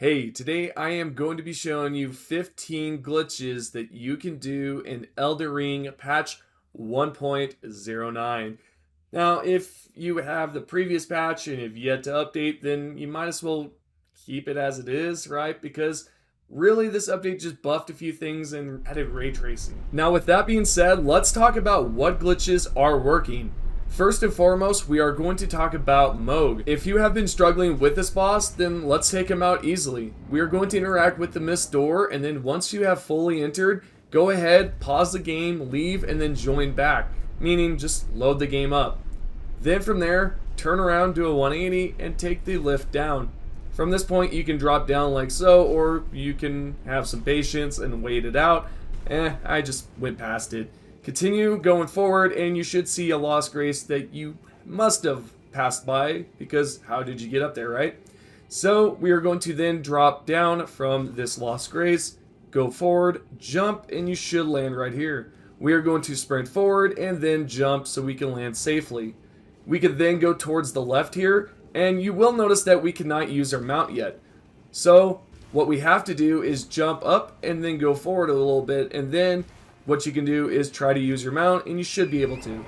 Hey, today I am going to be showing you 15 glitches that you can do in Elden Ring patch 1.09. Now, if you have the previous patch and have yet to update, then you might as well keep it as it is, right? Because really this update just buffed a few things and added ray tracing. Now, with that being said, let's talk about what glitches are working. First and foremost, we are going to talk about Mohg. If you have been struggling with this boss, then let's take him out easily. We are going to interact with the mist door, and then once you have fully entered, go ahead, pause the game, leave, and then join back, meaning just load the game up. Then from there, turn around, do a 180, and take the lift down. From this point, you can drop down like so, or you can have some patience and wait it out. I just went past it. Continue going forward, and you should see a lost grace that you must have passed by, because how did you get up there, right? So we are going to then drop down from this lost grace, go forward, jump, and you should land right here. We are going to sprint forward and then jump so we can land safely. We could then go towards the left here, and you will notice that we cannot use our mount yet. So what we have to do is jump up and then go forward a little bit, and then what you can do is try to use your mount, and you should be able to.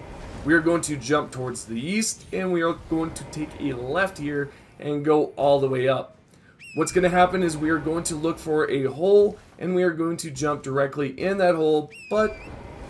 We are going to jump towards the east, and we are going to take a left here and go all the way up. What's going to happen is we are going to look for a hole, and we are going to jump directly in that hole, but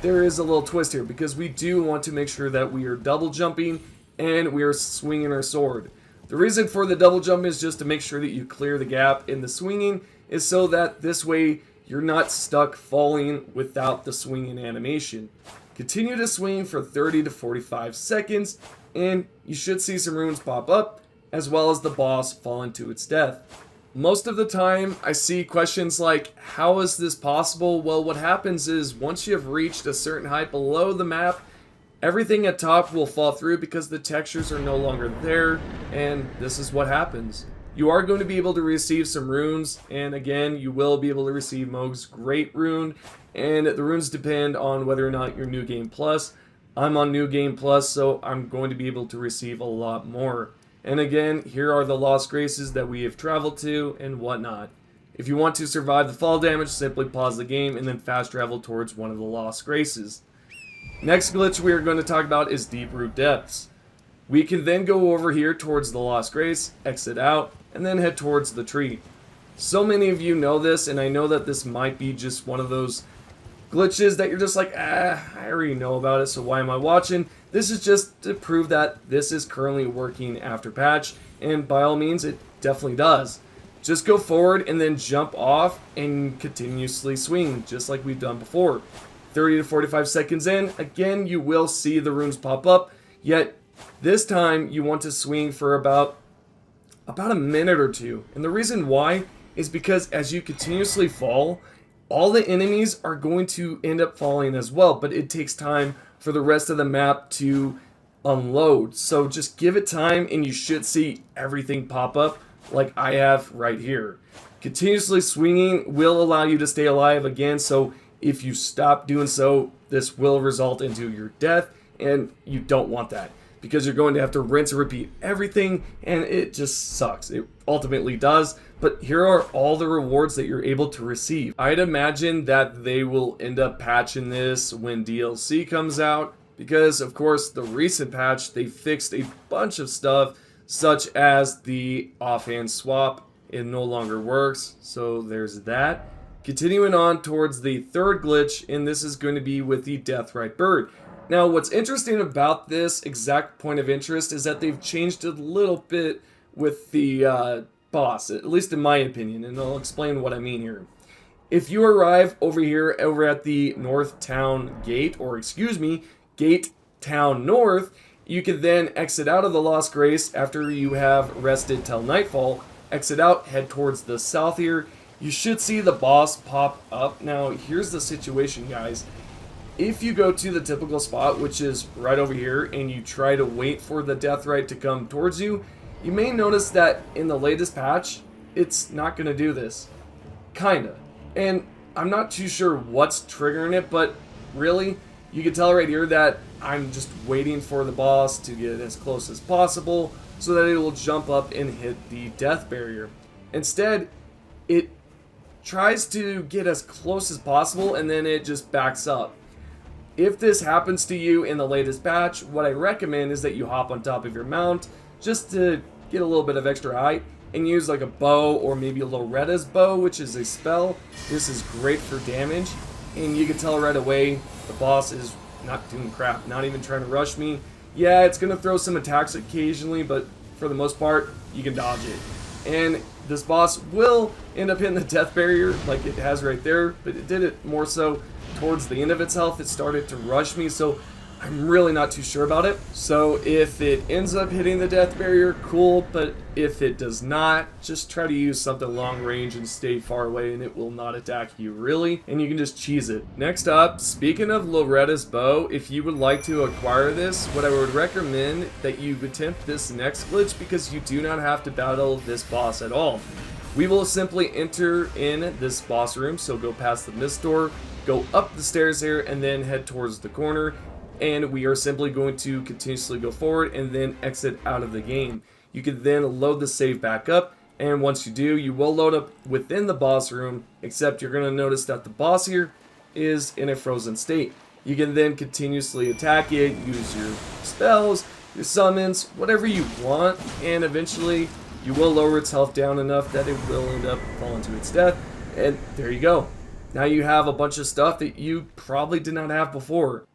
there is a little twist here, because we do want to make sure that we are double jumping and we are swinging our sword. The reason for the double jump is just to make sure that you clear the gap in the swinging, is so that this way you're not stuck falling without the swinging animation. Continue to swing for 30 to 45 seconds, and you should see some runes pop up, as well as the boss fall into its death. Most of the time, I see questions like, how is this possible? Well, what happens is, once you have reached a certain height below the map, everything at top will fall through because the textures are no longer there, and this is what happens. You are going to be able to receive some runes, and again, you will be able to receive Mohg's Great Rune, and the runes depend on whether or not you're New Game Plus. I'm on New Game Plus, so I'm going to be able to receive a lot more. And again, here are the lost graces that we have traveled to and whatnot. If you want to survive the fall damage, simply pause the game and then fast travel towards one of the lost graces. Next glitch we are going to talk about is Deep Root Depths. We can then go over here towards the lost grace, exit out, and then head towards the tree. So many of you know this, and I know that this might be just one of those glitches that you're just like, I already know about it, so why am I watching? This is just to prove that this is currently working after patch, and by all means, it definitely does. Just go forward and then jump off and continuously swing, just like we've done before. 30 to 45 seconds in, again, you will see the runes pop up, yet this time you want to swing for about a minute or two. And the reason why is because as you continuously fall, all the enemies are going to end up falling as well, but it takes time for the rest of the map to unload. So just give it time and you should see everything pop up like I have right here. Continuously swinging will allow you to stay alive again, so if you stop doing so, this will result into your death, and you don't want that, because you're going to have to rinse and repeat everything, and it just sucks. It ultimately does, but here are all the rewards that you're able to receive. I'd imagine that they will end up patching this when DLC comes out, because of course the recent patch, they fixed a bunch of stuff, such as the offhand swap. It no longer works, so there's that. Continuing on towards the third glitch, and this is going to be with the Deathrite Bird. Now, what's interesting about this exact point of interest is that they've changed it a little bit with the boss, at least in my opinion, and I'll explain what I mean here. If you arrive over here, over at the North Town Gate, or excuse me, Gate Town North, you can then exit out of the Lost Grace after you have rested till nightfall, exit out, head towards the south here. You should see the boss pop up. Now, here's the situation, guys. If you go to the typical spot, which is right over here, and you try to wait for the Deathrite to come towards you, you may notice that in the latest patch, it's not going to do this. Kinda. And I'm not too sure what's triggering it, but really, you can tell right here that I'm just waiting for the boss to get as close as possible so that it will jump up and hit the death barrier. Instead, it tries to get as close as possible and then it just backs up. If this happens to you in the latest patch, what I recommend is that you hop on top of your mount just to get a little bit of extra height and use like a bow or maybe a Loretta's bow, which is a spell. This is great for damage, and you can tell right away the boss is not doing crap, not even trying to rush me. Yeah, it's going to throw some attacks occasionally, but for the most part, you can dodge it. And this boss will end up hitting the death barrier like it has right there, but it did it more so towards the end of its health. It started to rush me, so I'm really not too sure about it. So if it ends up hitting the death barrier, cool, but if it does not, just try to use something long range and stay far away and it will not attack you really, and you can just cheese it. Next up, speaking of Loretta's bow, if you would like to acquire this, what I would recommend that you attempt this next glitch because you do not have to battle this boss at all. We will simply enter in this boss room, so go past the mist door, go up the stairs here, and then head towards the corner. And we are simply going to continuously go forward and then exit out of the game. You can then load the save back up, and once you do, you will load up within the boss room, except you're going to notice that the boss here is in a frozen state. You can then continuously attack it, use your spells, your summons, whatever you want, and eventually you will lower its health down enough that it will end up falling to its death, and there you go. Now you have a bunch of stuff that you probably did not have before,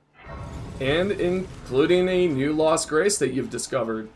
and including a new lost grace that you've discovered.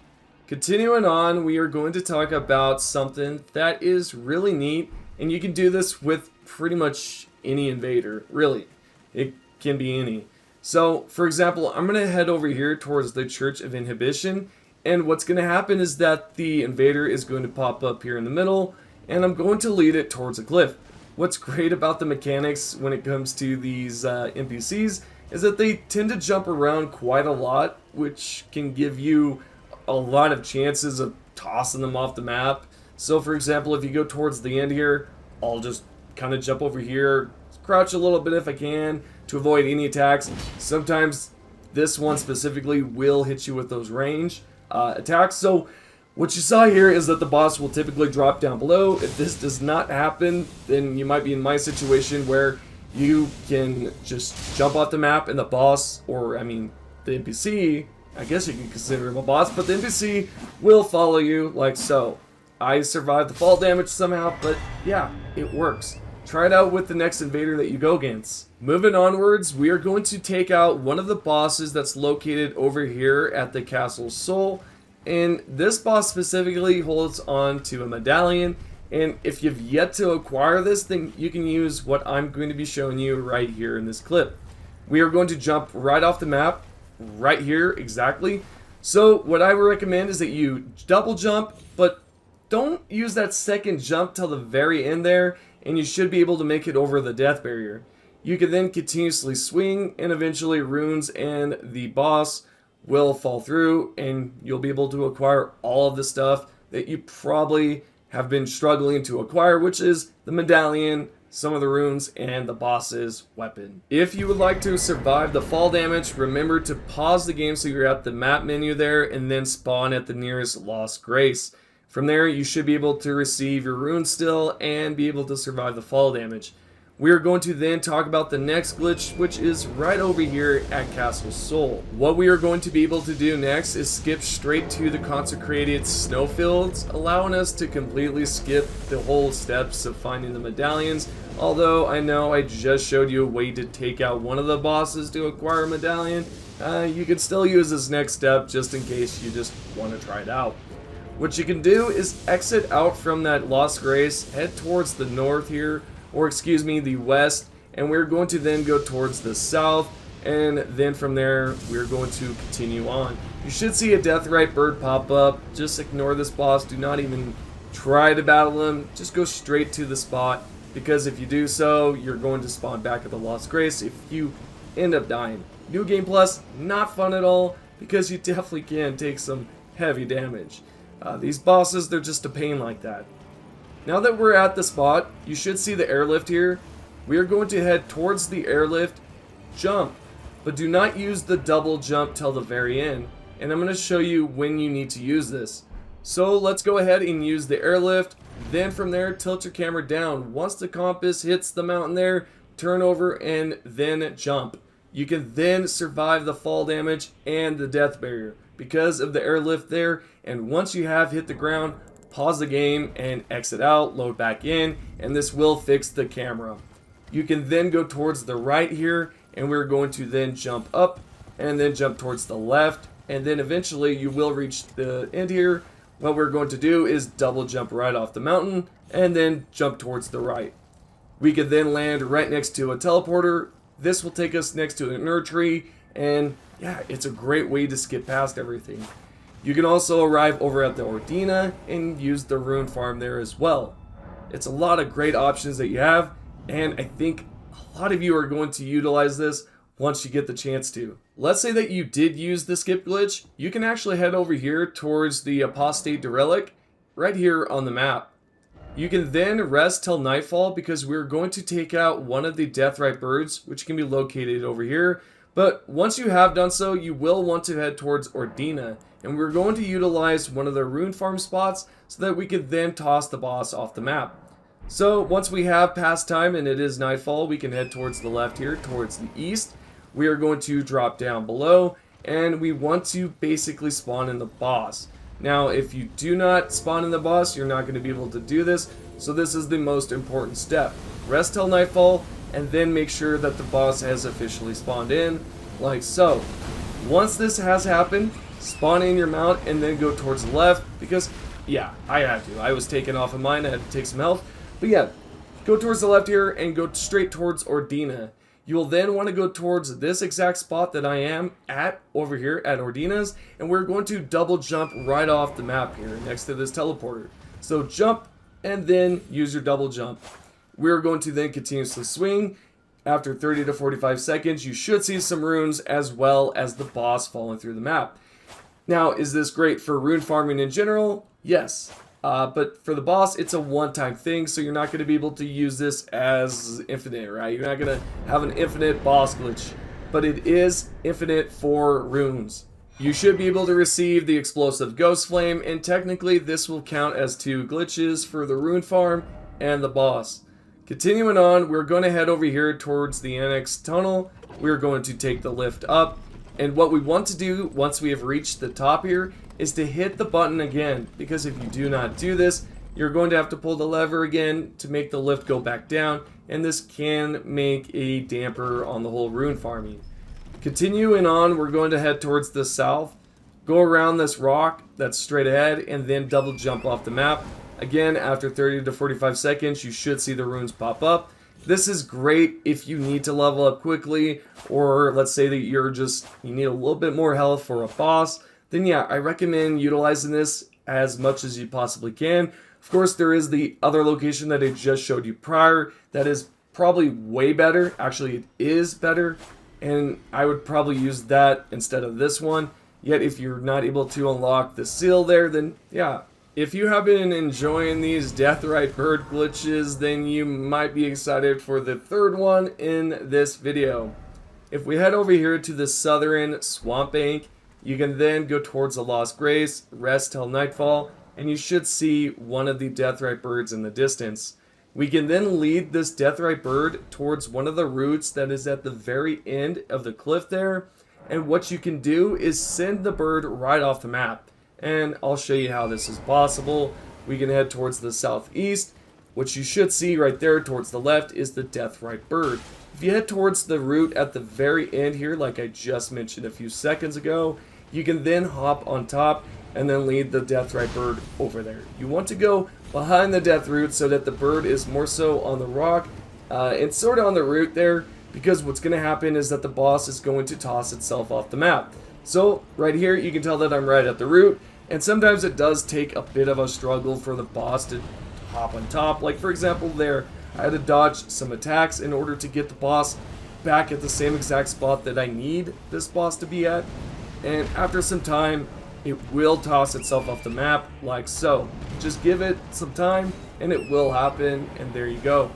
Continuing on, we are going to talk about something that is really neat, and you can do this with pretty much any invader, really. It can be any. So, for example, I'm going to head over here towards the Church of Inhibition, and what's going to happen is that the invader is going to pop up here in the middle, and I'm going to lead it towards a cliff. What's great about the mechanics when it comes to these NPCs is that they tend to jump around quite a lot, which can give you a lot of chances of tossing them off the map. So for example, if you go towards the end here, I'll just kind of jump over here, crouch a little bit if I can to avoid any attacks. Sometimes this one specifically will hit you with those range attacks. So what you saw here is that the boss will typically drop down below. If this does not happen, then you might be in my situation where you can just jump off the map and the boss, or I mean the NPC, I guess you can consider him a boss, but the NPC will follow you like so. I survived the fall damage somehow, but yeah, it works. Try it out with the next invader that you go against. Moving onwards, we are going to take out one of the bosses that's located over here at the Castle Soul, and this boss specifically holds on to a medallion. And if you've yet to acquire this, then you can use what I'm going to be showing you right here in this clip. We are going to jump right off the map, right here exactly. So what I would recommend is that you double jump, but don't use that second jump till the very end there, and you should be able to make it over the death barrier. You can then continuously swing, and eventually runes and the boss will fall through, and you'll be able to acquire all of the stuff that you probably have been struggling to acquire, which is the medallion, some of the runes, and the boss's weapon. If you would like to survive the fall damage, remember to pause the game so you're at the map menu there, and then spawn at the nearest lost grace. From there, you should be able to receive your rune still and be able to survive the fall damage. We are going to then talk about the next glitch, which is right over here at Castle Soul. What we are going to be able to do next is skip straight to the consecrated snowfields, allowing us to completely skip the whole steps of finding the medallions. Although I know I just showed you a way to take out one of the bosses to acquire a medallion, you can still use this next step just in case you just want to try it out. What you can do is exit out from that Lost Grace, head towards the north here, or excuse me, the west, and we're going to then go towards the south, and then from there we're going to continue on. You should see a Deathrite bird pop up. Just ignore this boss, do not even try to battle him, just go straight to the spot, because if you do so, you're going to spawn back at the Lost Grace if you end up dying. New Game Plus, not fun at all, because you definitely can take some heavy damage. These bosses, they're just a pain like that. Now that we're at the spot, you should see the airlift here. We are going to head towards the airlift, jump, but do not use the double jump till the very end, and I'm going to show you when you need to use this. So let's go ahead and use the airlift, Then from there, tilt your camera down. Once the compass hits the mountain there, turn over and then jump. You can then survive the fall damage and the death barrier because of the airlift there. And once you have hit the ground, pause the game and exit out, load back in, and this will fix the camera. You can then go towards the right here, and we're going to then jump up and then jump towards the left, and then eventually you will reach the end here. What we're going to do is double jump right off the mountain and then jump towards the right. We could then land right next to a teleporter. This will take us next to an nerd tree, and yeah, it's a great way to skip past everything. You can also arrive over at the Ordina and use the rune farm there as well. It's a lot of great options that you have, and I think a lot of you are going to utilize this once you get the chance to. Let's say that you did use the skip glitch. You can actually head over here towards the Apostale Derilct right here on the map. You can then rest till nightfall because we're going to take out one of the deathrite birds, which can be located over here. But once you have done so, you will want to head towards Ordina, and we're going to utilize one of the rune farm spots so that we could then toss the boss off the map. So once we have past time and it is nightfall, we can head towards the left here, towards the east. We are going to drop down below, and we want to basically spawn in the boss. Now, if you do not spawn in the boss, you're not going to be able to do this, so this is the most important step. Rest till nightfall, and then make sure that the boss has officially spawned in, like so. Once this has happened, spawn in your mount and then go towards the left, because, yeah, I had to. I was taken off of mine, I had to take some health. But yeah, go towards the left here and go straight towards Ordina. You will then want to go towards this exact spot that I am at over here at Ordina's, and we're going to double jump right off the map here next to this teleporter. So jump and then use your double jump. We're going to then continuously swing. After 30 to 45 seconds, you should see some runes as well as the boss falling through the map. Now, is this great for rune farming in general? Yes. But for the boss, it's a one-time thing, so you're not going to be able to use this as infinite, right? You're not going to have an infinite boss glitch, but it is infinite for runes. You should be able to receive the explosive ghost flame, and technically this will count as 2 glitches for the rune farm and the boss. Continuing on, we're going to head over here towards the Anix tunnel. We're going to take the lift up, and what we want to do once we have reached the top here is to hit the button again, because if you do not do this, you're going to have to pull the lever again to make the lift go back down, and this can make a damper on the whole rune farming. Continuing on, we're going to head towards the south, go around this rock that's straight ahead, and then double jump off the map. Again, after 30 to 45 seconds, you should see the runes pop up. This is great if you need to level up quickly, or let's say that you need a little bit more health for a boss. Then yeah, I recommend utilizing this as much as you possibly can. Of course, there is the other location that I just showed you prior that is probably way better. Actually, it is better, and I would probably use that instead of this one. Yet, if you're not able to unlock the seal there, then yeah. If you have been enjoying these deathrite bird glitches, then you might be excited for the third one in this video. If we head over here to the southern swamp bank, you can then go towards the Lost Grace, rest till nightfall, and you should see one of the deathrite birds in the distance. We can then lead this deathrite bird towards one of the roots that is at the very end of the cliff there, and what you can do is send the bird right off the map. And I'll show you how this is possible. We can head towards the southeast. What you should see right there towards the left is the deathrite bird. If you head towards the root at the very end here, like I just mentioned a few seconds ago, you can then hop on top and then lead the deathrite bird over there. You want to go behind the death root so that the bird is more so on the rock and sort of on the root there, because what's going to happen is that the boss is going to toss itself off the map. So right here you can tell that I'm right at the root, and sometimes it does take a bit of a struggle for the boss to hop on top. Like for example there, I had to dodge some attacks in order to get the boss back at the same exact spot that I need this boss to be at. And after some time, it will toss itself off the map like so. Just give it some time and it will happen, and there you go.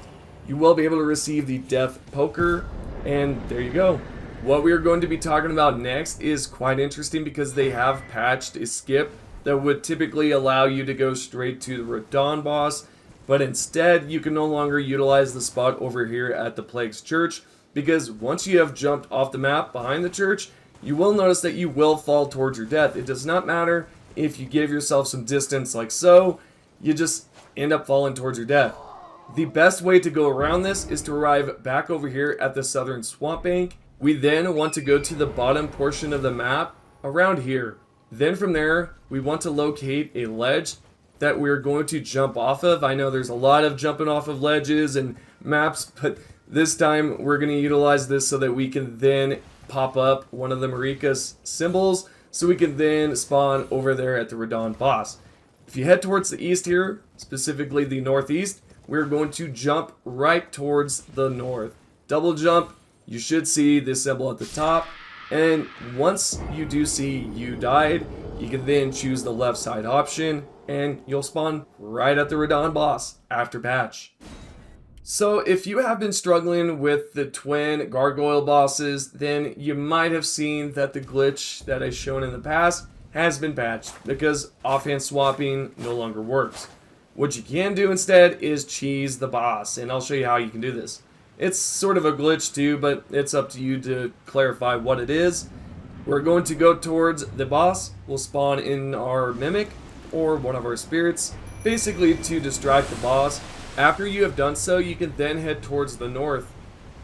You will be able to receive the death poker, and there you go. What we are going to be talking about next is quite interesting because they have patched a skip that would typically allow you to go straight to the Radon boss. But instead, you can no longer utilize the spot over here at the Plague's Church, because once you have jumped off the map behind the church, you will notice that you will fall towards your death. It does not matter if you give yourself some distance like so, you just end up falling towards your death. The best way to go around this is to arrive back over here at the southern swamp bank. We then want to go to the bottom portion of the map around here. Then from there, we want to locate a ledge that we're going to jump off of. I know there's a lot of jumping off of ledges and maps, but this time we're going to utilize this so that we can then pop up one of the Marika's symbols so we can then spawn over there at the Radahn boss. If you head towards the east here, specifically the northeast, we're going to jump right towards the north. Double jump, you should see this symbol at the top, and once you do see you died, you can then choose the left side option and you'll spawn right at the Radahn boss after patch. So if you have been struggling with the twin Gargoyle bosses, then you might have seen that the glitch that I've shown in the past has been patched because offhand swapping no longer works. What you can do instead is cheese the boss, and I'll show you how you can do this. It's sort of a glitch too, but it's up to you to clarify what it is. We're going to go towards the boss. We'll spawn in our mimic or one of our spirits, basically to distract the boss. After you have done so, you can then head towards the north.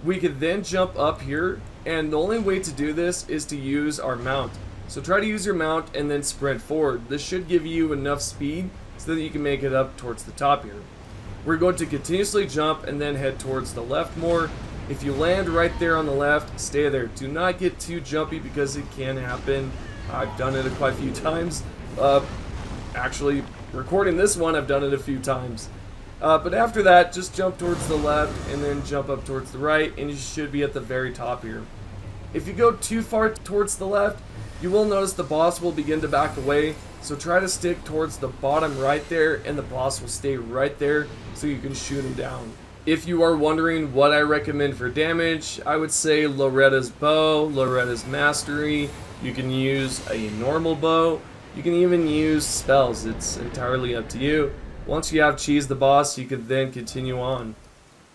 We can then jump up here, and the only way to do this is to use our mount. So try to use your mount and then sprint forward. This should give you enough speed so that you can make it up towards the top here. We're going to continuously jump and then head towards the left more. If you land right there on the left, stay there. Do not get too jumpy because it can happen. I've done it quite a few times. Actually, recording this one, I've done it a few times. But after that, just jump towards the left and then jump up towards the right, and you should be at the very top here. If you go too far towards the left, you will notice the boss will begin to back away, so try to stick towards the bottom right there, and the boss will stay right there so you can shoot him down. If you are wondering what I recommend for damage, I would say Loretta's bow, Loretta's mastery. You can use a normal bow. You can even use spells. It's entirely up to you. Once you have cheesed the boss, you can then continue on.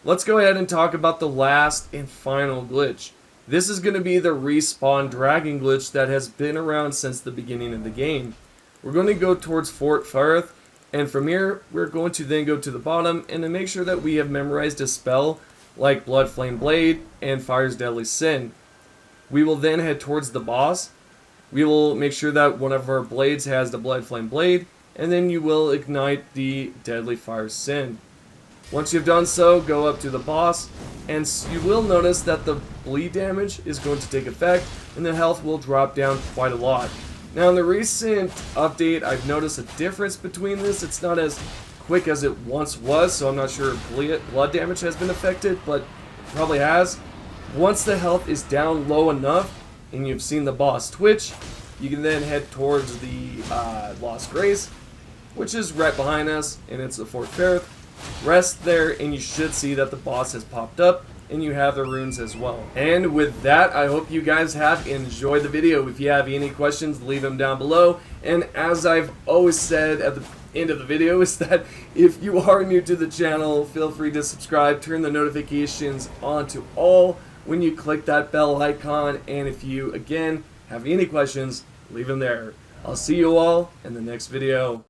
Let's go ahead and talk about the last and final glitch. This is going to be the respawn dragon glitch that has been around since the beginning of the game. We're going to go towards Fort Faroth, and from here, we're going to then go to the bottom and then make sure that we have memorized a spell like Blood Flame Blade and Fire's Deadly Sin. We will then head towards the boss. We will make sure that one of our blades has the Blood Flame Blade, and then you will ignite the Deadly Fire Sin. Once you've done so, go up to the boss, and you will notice that the bleed damage is going to take effect, and the health will drop down quite a lot. Now in the recent update, I've noticed a difference between this. It's not as quick as it once was, so I'm not sure if blood damage has been affected, but it probably has. Once the health is down low enough, and you've seen the boss twitch, you can then head towards the Lost Grace, which is right behind us, and it's the Fort Faroth. Rest there, and you should see that the boss has popped up, and you have the runes as well. And with that, I hope you guys have enjoyed the video. If you have any questions, leave them down below. And as I've always said at the end of the video, is that if you are new to the channel, feel free to subscribe, turn the notifications on to all when you click that bell icon. And if you, again, have any questions, leave them there. I'll see you all in the next video.